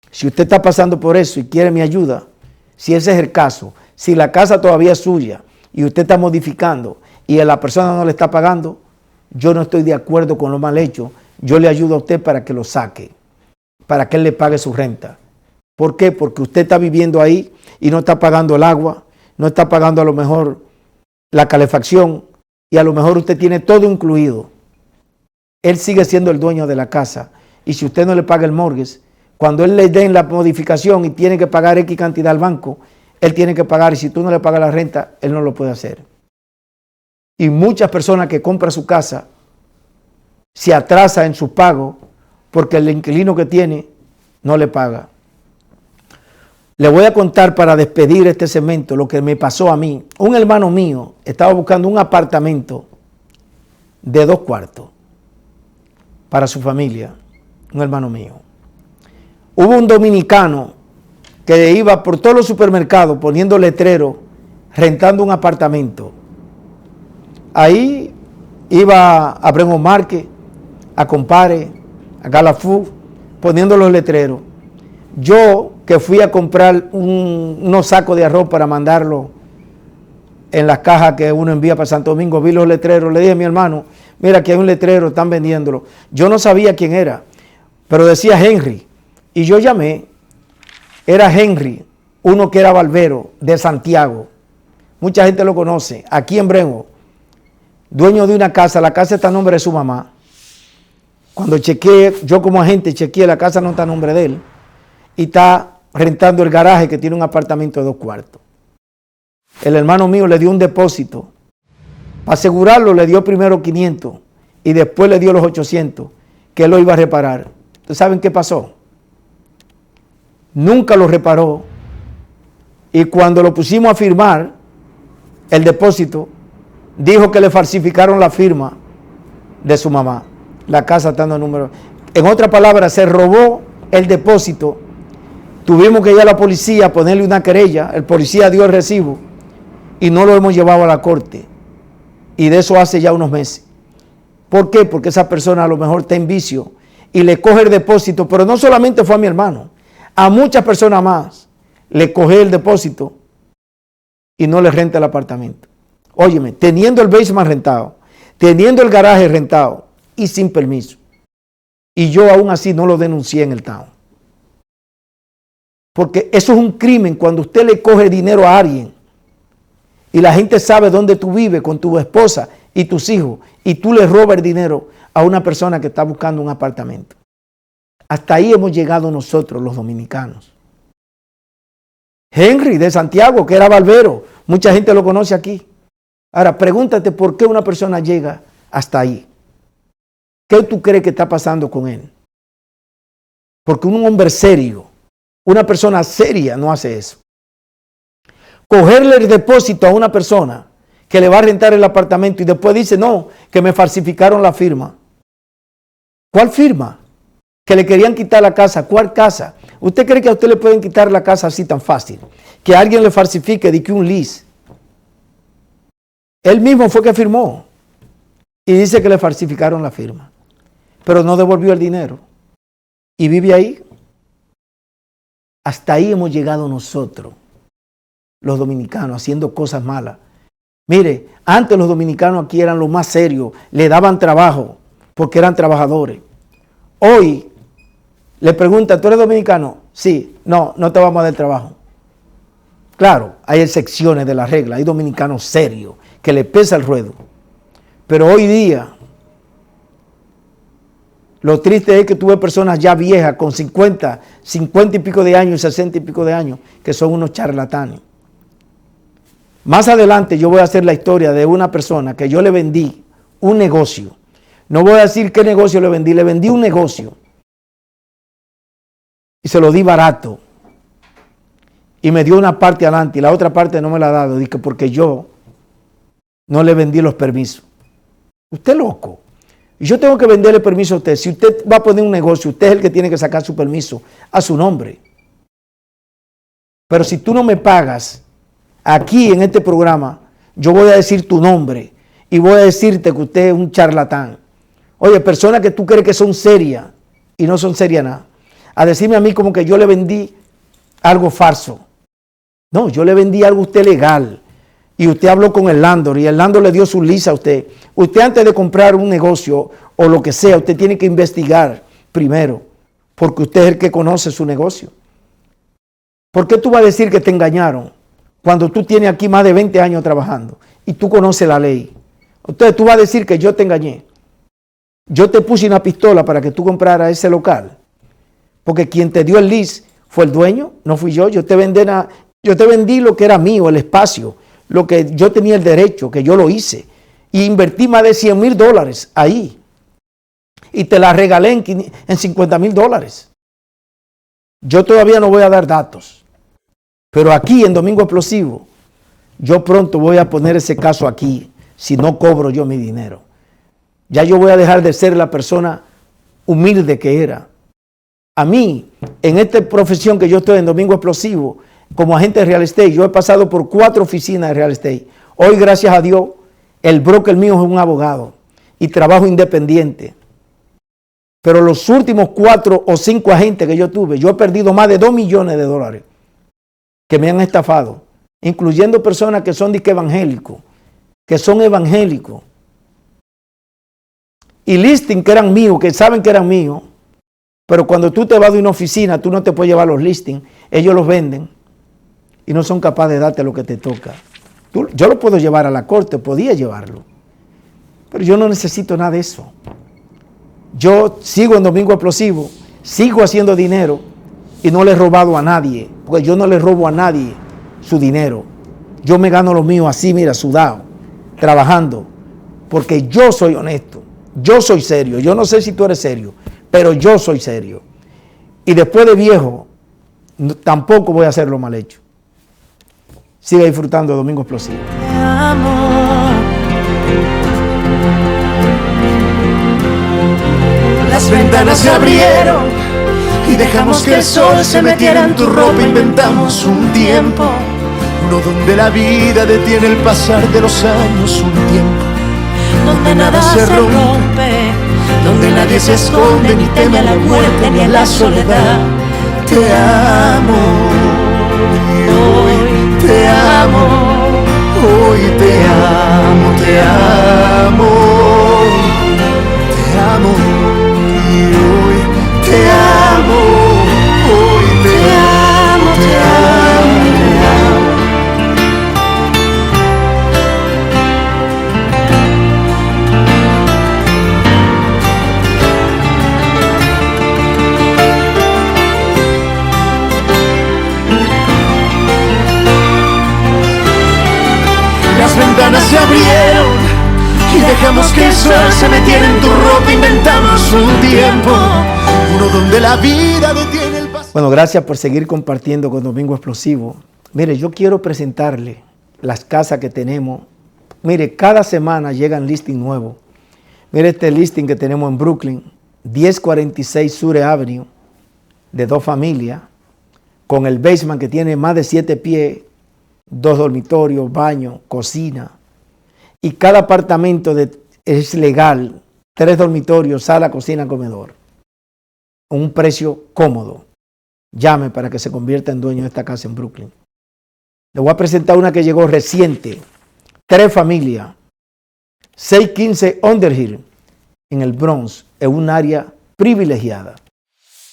Si usted está pasando por eso y quiere mi ayuda, si ese es el caso, si la casa todavía es suya y usted está modificando y a la persona no le está pagando, yo no estoy de acuerdo con lo mal hecho. Yo le ayudo a usted para que lo saque, para que él le pague su renta. ¿Por qué? Porque usted está viviendo ahí y no está pagando el agua, no está pagando a lo mejor la calefacción y a lo mejor usted tiene todo incluido. Él sigue siendo el dueño de la casa y si usted no le paga el mortgage, cuando él le den la modificación y tiene que pagar X cantidad al banco, él tiene que pagar y si tú no le pagas la renta, él no lo puede hacer. Y muchas personas que compran su casa se atrasan en su pago porque el inquilino que tiene no le paga. Le voy a contar para despedir este segmento lo que me pasó a mí. Un hermano mío estaba buscando un apartamento de 2 cuartos para su familia, un hermano mío. Hubo un dominicano que iba por todos los supermercados poniendo letreros, rentando un apartamento. Ahí iba a Bremont Market, a Compare, a Galafú, poniendo los letreros. Yo que fui a comprar unos sacos de arroz para mandarlo en las cajas que uno envía para Santo Domingo, vi los letreros, le dije a mi hermano, mira, aquí hay un letrero, están vendiéndolo. Yo no sabía quién era, pero decía Henry. Y yo llamé, era Henry, uno que era barbero de Santiago. Mucha gente lo conoce, aquí en Bremont. Dueño de una casa, la casa está a nombre de su mamá. Cuando chequeé, yo como agente chequeé, la casa no está a nombre de él. Y está rentando el garaje que tiene un apartamento de 2 cuartos. El hermano mío le dio un depósito. Para asegurarlo le dio primero 500 y después le dio los 800 que él lo iba a reparar. ¿Ustedes saben qué pasó? Nunca lo reparó. Y cuando lo pusimos a firmar el depósito, dijo que le falsificaron la firma de su mamá. La casa está dando número. En otras palabras, se robó el depósito. Tuvimos que ir a la policía a ponerle una querella. El policía dio el recibo y no lo hemos llevado a la corte. Y de eso hace ya unos meses. ¿Por qué? Porque esa persona a lo mejor está en vicio y le coge el depósito. Pero no solamente fue a mi hermano. A muchas personas más le coge el depósito y no le renta el apartamento. Óyeme, teniendo el basement rentado, teniendo el garaje rentado y sin permiso. Y yo aún así no lo denuncié en el town. Porque eso es un crimen cuando usted le coge dinero a alguien y la gente sabe dónde tú vives con tu esposa y tus hijos y tú le robas el dinero a una persona que está buscando un apartamento. Hasta ahí hemos llegado nosotros los dominicanos. Henry de Santiago, que era barbero, mucha gente lo conoce aquí. Ahora, pregúntate por qué una persona llega hasta ahí. ¿Qué tú crees que está pasando con él? Porque un hombre serio, una persona seria no hace eso. Cogerle el depósito a una persona que le va a rentar el apartamento y después dice, no, que me falsificaron la firma. ¿Cuál firma? Que le querían quitar la casa. ¿Cuál casa? ¿Usted cree que a usted le pueden quitar la casa así tan fácil? Que alguien le falsifique de que un lease. Él mismo fue que firmó y dice que le falsificaron la firma, pero no devolvió el dinero y vive ahí. Hasta ahí hemos llegado nosotros, los dominicanos, haciendo cosas malas. Mire, antes los dominicanos aquí eran los más serios, le daban trabajo porque eran trabajadores. Hoy le preguntan, ¿tú eres dominicano? Sí, no te vamos a dar trabajo. Claro, hay excepciones de la regla, hay dominicanos serios que le pesa el ruedo. Pero hoy día, lo triste es que tuve personas ya viejas con 50 y pico de años y 60 y pico de años que son unos charlatanes. Más adelante yo voy a hacer la historia de una persona que yo le vendí un negocio. No voy a decir qué negocio le vendí un negocio. Y se lo di barato. Y me dio una parte adelante y la otra parte no me la ha dado. Dije, porque yo no le vendí los permisos. Usted es loco. Y yo tengo que venderle permiso a usted. Si usted va a poner un negocio, usted es el que tiene que sacar su permiso a su nombre. Pero si tú no me pagas, aquí en este programa, yo voy a decir tu nombre y voy a decirte que usted es un charlatán. Oye, personas que tú crees que son serias y no son serias nada. A decirme a mí como que yo le vendí algo falso. No, yo le vendí algo a usted legal. Y usted habló con el landlord y el landlord le dio su lisa a usted. Usted antes de comprar un negocio o lo que sea, usted tiene que investigar primero. Porque usted es el que conoce su negocio. ¿Por qué tú vas a decir que te engañaron cuando tú tienes aquí más de 20 años trabajando y tú conoces la ley? Entonces tú vas a decir que yo te engañé. Yo te puse una pistola para que tú compraras ese local. Porque quien te dio el lease fue el dueño, no fui yo. Yo te vendí lo que era mío, el espacio, lo que yo tenía el derecho, que yo lo hice. Y invertí más de $100,000 ahí. Y te la regalé en $50,000. Yo todavía no voy a dar datos. Pero aquí en Domingo Explosivo, yo pronto voy a poner ese caso aquí, si no cobro yo mi dinero. Ya yo voy a dejar de ser la persona humilde que era. A mí, en esta profesión que yo estoy en Domingo Explosivo, como agente de real estate, yo he pasado por 4 oficinas de real estate. Hoy, gracias a Dios, el broker mío es un abogado y trabajo independiente. Pero los últimos 4 o 5 agentes que yo tuve, yo he perdido más de $2 millones que me han estafado, incluyendo personas que son evangélicos, y listing que eran míos, que saben que eran míos, pero cuando tú te vas de una oficina, tú no te puedes llevar los listings, ellos los venden y no son capaces de darte lo que te toca. Yo lo puedo llevar a la corte, podía llevarlo, pero yo no necesito nada de eso. Yo sigo en Domingo Explosivo, sigo haciendo dinero y no le he robado a nadie, porque yo no le robo a nadie su dinero. Yo me gano lo mío así, mira, sudado, trabajando, porque yo soy honesto, yo soy serio. Yo no sé si tú eres serio, pero yo soy serio. Y después de viejo, tampoco voy a hacerlo mal hecho. Sigue disfrutando de Domingo Explosivo. Te amo. Las ventanas se abrieron y dejamos que el sol se metiera en tu ropa. Inventamos un tiempo, Uno donde la vida detiene el pasar de los años, un tiempo donde nada se rompe, donde nadie se esconde ni teme a la muerte ni a la soledad. te amo, y hoy te amo, hoy te amo, te amo, te amo, y hoy te amo, hoy te amo, te amo, te amo. Las ventanas se abrieron y dejamos que el sol se metiera en tu ropa. Inventamos un tiempo, Uno donde la vida detiene el pasar. Bueno, gracias por seguir compartiendo con Domingo Explosivo. Mire, yo quiero presentarle las casas que tenemos. Mire, cada semana llegan listing nuevos. Mire este listing que tenemos en Brooklyn, 1046 Sure Avenue, de 2 familias, con el basement que tiene más de 7 pies, 2 dormitorios, baño, cocina. Y cada apartamento es legal, 3 dormitorios, sala, cocina, comedor. Un precio cómodo. llame para que se convierta en dueño de esta casa en Brooklyn. Le voy a presentar una que llegó reciente. 3 familias. 615 Underhill en el Bronx. En un área privilegiada.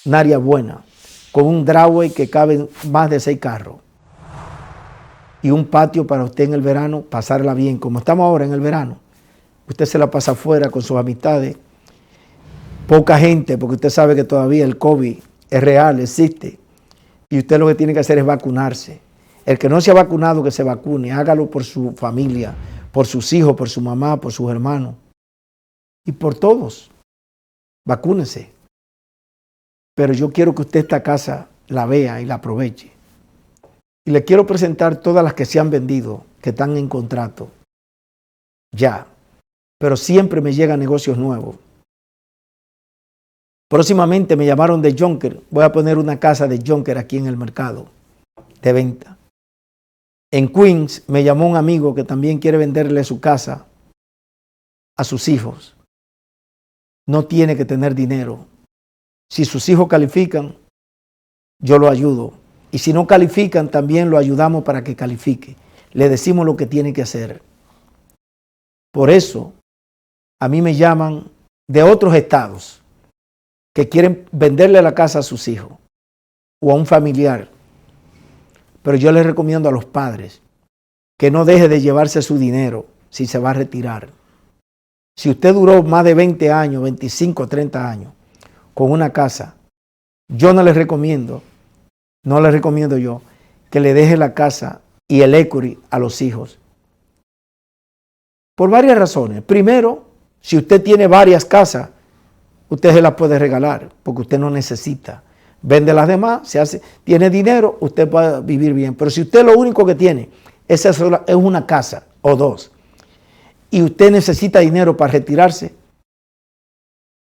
Un área buena. Con un driveway que caben más de 6 carros. Y un patio para usted en el verano pasarla bien. Como estamos ahora en el verano. Usted se la pasa afuera con sus amistades. Poca gente, porque usted sabe que todavía el COVID es real, existe. Y usted lo que tiene que hacer es vacunarse. El que no se ha vacunado, que se vacune. Hágalo por su familia, por sus hijos, por su mamá, por sus hermanos. Y por todos. Vacúnese. Pero yo quiero que usted esta casa la vea y la aproveche. Y le quiero presentar todas las que se han vendido, que están en contrato. Ya. Pero siempre me llegan negocios nuevos. Próximamente me llamaron de Jonker. Voy a poner una casa de Jonker aquí en el mercado de venta. En Queens me llamó un amigo que también quiere venderle su casa a sus hijos. No tiene que tener dinero. Si sus hijos califican, yo lo ayudo. Y si no califican, también lo ayudamos para que califique. Le decimos lo que tiene que hacer. Por eso, a mí me llaman de otros estados que quieren venderle la casa a sus hijos o a un familiar. Pero yo les recomiendo a los padres que no deje de llevarse su dinero si se va a retirar. Si usted duró más de 20 años, 25, 30 años con una casa, yo no les recomiendo yo que le deje la casa y el equity a los hijos. Por varias razones. Primero, si usted tiene varias casas, usted se las puede regalar porque usted no necesita. Vende las demás, tiene dinero, usted puede vivir bien. Pero si usted lo único que tiene es una casa o 2 y usted necesita dinero para retirarse,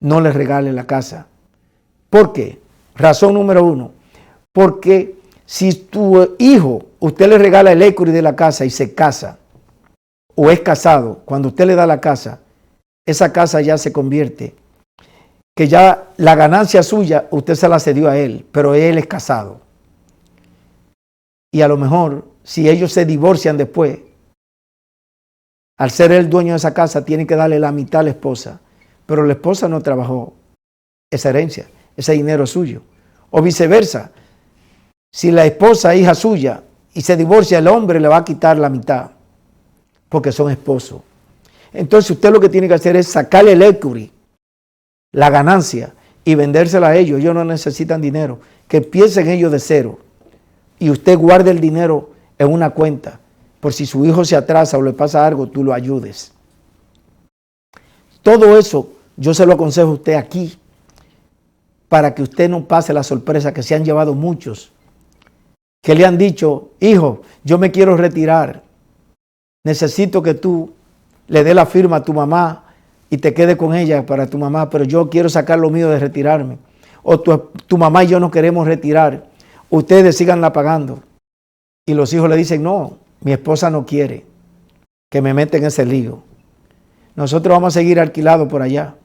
no le regale la casa. ¿Por qué? Razón número 1. Porque si tu hijo, usted le regala el equity de la casa y se casa o es casado, cuando usted le da la casa, esa casa ya se convierte, que ya la ganancia suya, usted se la cedió a él, pero él es casado. Y a lo mejor, si ellos se divorcian después, al ser el dueño de esa casa, tiene que darle la mitad a la esposa, pero la esposa no trabajó esa herencia, ese dinero es suyo. O viceversa, si la esposa es hija suya y se divorcia, el hombre le va a quitar la mitad, porque son esposos. Entonces usted lo que tiene que hacer es sacarle el equity, la ganancia, y vendérsela a ellos. Ellos no necesitan dinero. Que empiecen ellos de cero. Y usted guarde el dinero en una cuenta. Por si su hijo se atrasa o le pasa algo, tú lo ayudes. Todo eso yo se lo aconsejo a usted aquí. Para que usted no pase la sorpresa que se han llevado muchos. Que le han dicho, hijo, yo me quiero retirar. Necesito que tú le dé la firma a tu mamá y te quede con ella para tu mamá, pero yo quiero sacar lo mío de retirarme. O tu mamá y yo no queremos retirar. Ustedes síganla pagando. Y los hijos le dicen, no, mi esposa no quiere que me meta en ese lío. Nosotros vamos a seguir alquilados por allá.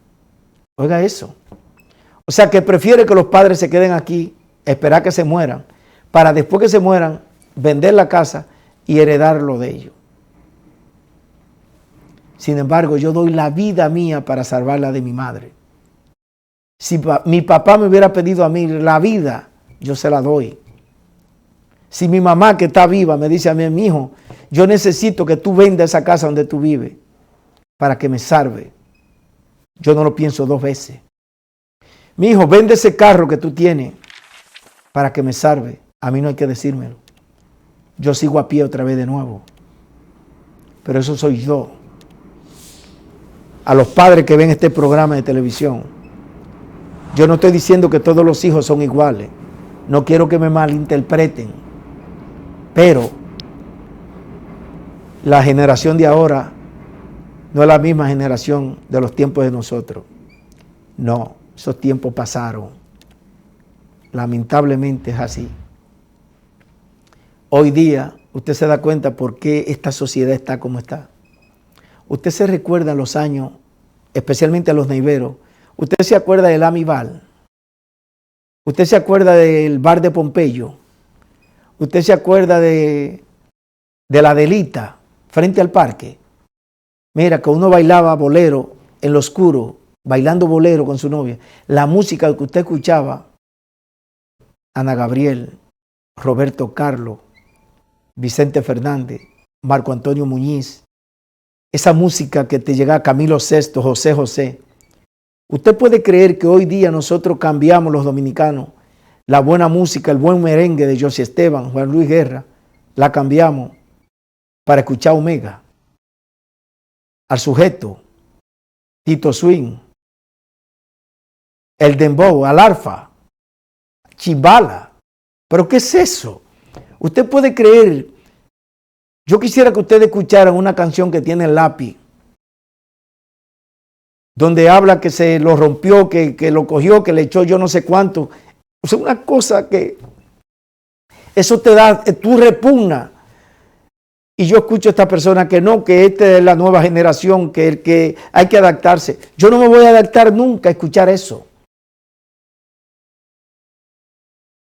Oiga eso. O sea que prefiere que los padres se queden aquí, esperar que se mueran, para después que se mueran, vender la casa y heredar lo de ellos. Sin embargo, yo doy la vida mía para salvarla de mi madre. Si mi papá me hubiera pedido a mí la vida, yo se la doy. Si mi mamá que está viva me dice a mí, mi hijo, yo necesito que tú vendas esa casa donde tú vives para que me salve, yo no lo pienso 2 veces. Mi hijo, vende ese carro que tú tienes para que me salve. A mí no hay que decírmelo. Yo sigo a pie otra vez de nuevo. Pero eso soy yo. A los padres que ven este programa de televisión, yo no estoy diciendo que todos los hijos son iguales. No quiero que me malinterpreten. Pero la generación de ahora no es la misma generación de los tiempos de nosotros. No, esos tiempos pasaron. Lamentablemente es así. Hoy día, usted se da cuenta por qué esta sociedad está como está. Usted se recuerda los años, especialmente a los neighberos. Usted se acuerda del Amival. Usted se acuerda del bar de Pompeyo. Usted se acuerda de la Adelita frente al parque. Mira, que uno bailaba bolero en lo oscuro, bailando bolero con su novia. La música que usted escuchaba, Ana Gabriel, Roberto Carlos, Vicente Fernández, Marco Antonio Muñiz, esa música que te llega a Camilo VI, José José. Usted puede creer que hoy día nosotros cambiamos los dominicanos, la buena música, el buen merengue de José Esteban, Juan Luis Guerra, la cambiamos para escuchar Omega, al sujeto, Tito Swing, el dembow, al arfa, chimbala. ¿Pero qué es eso? Usted puede creer. Yo quisiera que ustedes escucharan una canción que tiene el lápiz, donde habla que se lo rompió, que lo cogió, que le echó yo no sé cuánto. O sea, una cosa que eso te da, tú repugna. Y yo escucho a esta persona que no, que esta es la nueva generación, que hay que adaptarse. Yo no me voy a adaptar nunca a escuchar eso.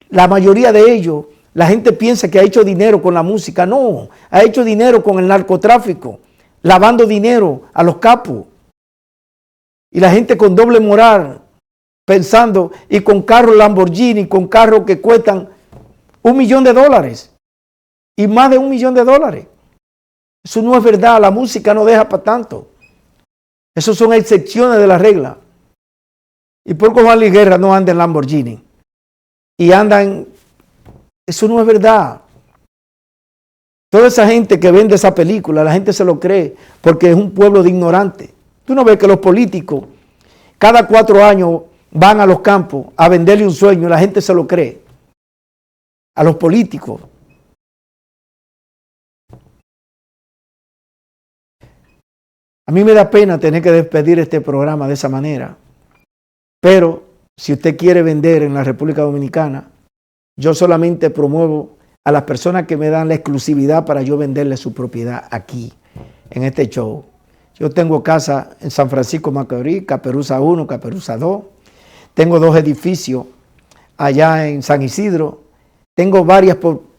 La mayoría de ellos, la gente piensa que ha hecho dinero con la música. No, ha hecho dinero con el narcotráfico, lavando dinero a los capos. Y la gente con doble moral, pensando, y con carros Lamborghini, con carros que cuestan $1 millón y más de $1 millón. Eso no es verdad, la música no deja para tanto. Eso son excepciones de la regla. Y por Juan Luis Guerra no anda en Lamborghini. Y andan, eso no es verdad. Toda esa gente que vende esa película, la gente se lo cree porque es un pueblo de ignorantes. Tú no ves que los políticos cada 4 años van a los campos a venderle un sueño y la gente se lo cree. A los políticos. A mí me da pena tener que despedir este programa de esa manera. Pero si usted quiere vender en la República Dominicana, yo solamente promuevo a las personas que me dan la exclusividad para yo venderle su propiedad aquí, en este show. Yo tengo casa en San Francisco Macorís, Caperuza 1, Caperuza 2. Tengo 2 edificios allá en San Isidro. Tengo varias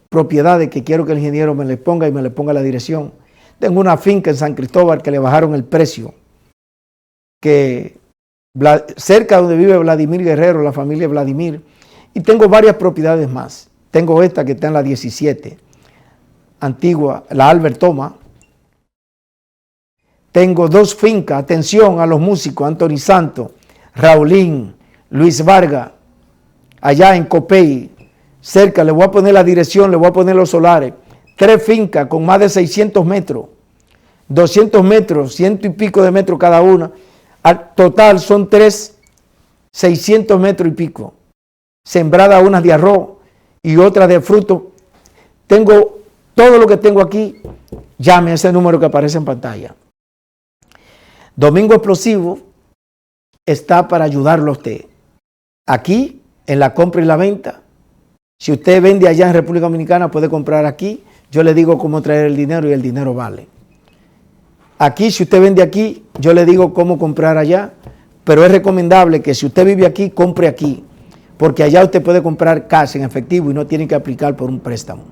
propiedades que quiero que el ingeniero me le ponga y me le ponga la dirección. Tengo una finca en San Cristóbal que le bajaron el precio, que cerca donde vive Vladimir Guerrero, la familia Vladimir. Y tengo varias propiedades más. Tengo esta que está en la 17, antigua, la Albert Thomas. Tengo 2 fincas, atención a los músicos, Anthony Santos, Raulín, Luis Vargas, allá en Copey, cerca, le voy a poner la dirección, le voy a poner los solares. 3 fincas con más de 600 metros, 200 metros, 100 y pico de metros cada una. Al total son 600 metros y pico. Sembrada unas de arroz y otras de fruto. Tengo todo lo que tengo aquí. Llame a ese número que aparece en pantalla. Domingo Explosivo está para ayudarlo a usted. Aquí, en la compra y la venta. Si usted vende allá en República Dominicana, puede comprar aquí. Yo le digo cómo traer el dinero y el dinero vale. Aquí, si usted vende aquí, yo le digo cómo comprar allá. Pero es recomendable que si usted vive aquí, compre aquí. Porque allá usted puede comprar cash en efectivo y no tiene que aplicar por un préstamo.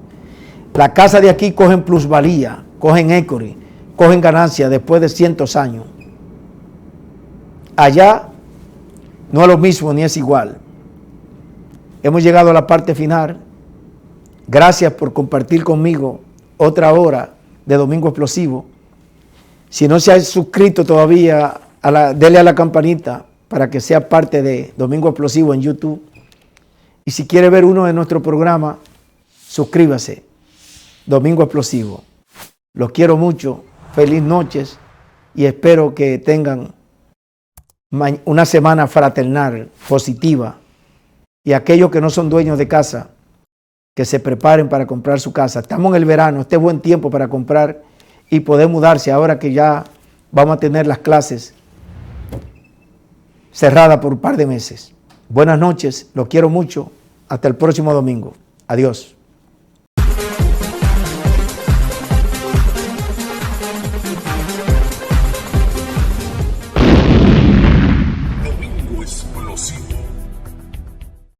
La casa de aquí cogen plusvalía, cogen equity, cogen ganancia después de cientos años. Allá no es lo mismo ni es igual. Hemos llegado a la parte final. Gracias por compartir conmigo otra hora de Domingo Explosivo. Si no se ha suscrito todavía, dele a la campanita para que sea parte de Domingo Explosivo en YouTube. Y si quiere ver uno de nuestros programas, suscríbase. Domingo Explosivo. Los quiero mucho. Feliz noches y espero que tengan una semana fraternal, positiva. Y aquellos que no son dueños de casa, que se preparen para comprar su casa. Estamos en el verano, este es buen tiempo para comprar y poder mudarse ahora que ya vamos a tener las clases cerradas por un par de meses. Buenas noches, los quiero mucho. Hasta el próximo domingo. Adiós.